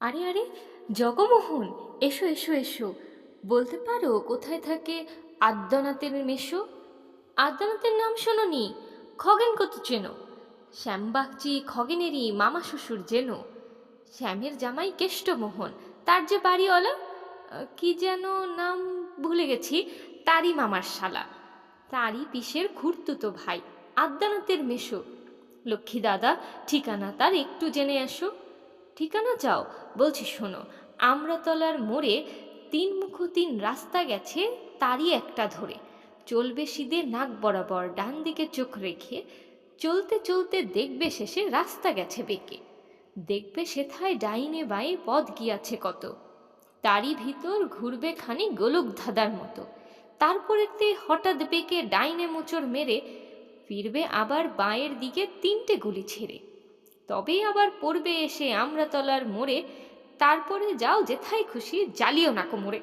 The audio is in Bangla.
আরে আরে, জগমোহন, এসো এসো এসো। বলতে পারো কোথায় থাকে আদ্যনাথের মেশো? আদ্যনাথের নাম শোনোনি? খগেন কত চেনো? শ্যামবাগচি খগেনেরই মামা শ্বশুর যেন। শ্যামের জামাই কেষ্টমোহন, তার যে বাড়িওয়ালা, কি যেন নাম ভুলে গেছি, তারই মামার শালা, তারই পিসের খুড়তুতো ভাই, আদ্যানাথের মেশো। লক্ষ্মী দাদা, ঠিকানা তার একটু জেনে এসো। ঠিকানা চাও? বলছি শোনো। আমড়াতলার মোড়ে তিন মুখো তিন রাস্তা গেছে, তারই একটা ধরে চলবে সিধে নাক বরাবর ডান দিকে চোখ রেখে। চলতে চলতে দেখবে শেষে রাস্তা গেছে বেঁকে। দেখবে সেথায় ডাইনে বাঁয়ে পথ গিয়াছে কত, তারই ভিতর ঘুরবে খানি গোলক ধাঁধার মতো। তারপরেতে হঠাৎ বেঁকে ডাইনে মোচড় মেরে ফিরবে আবার বাঁয়ের দিকে তিনটে গুলি ছেড়ে। তবেই আবার পড়বে এসে আমড়াতলার মোড়ে। তারপরে যাও যেথায় খুশি, জ্বালিও না কোমরে।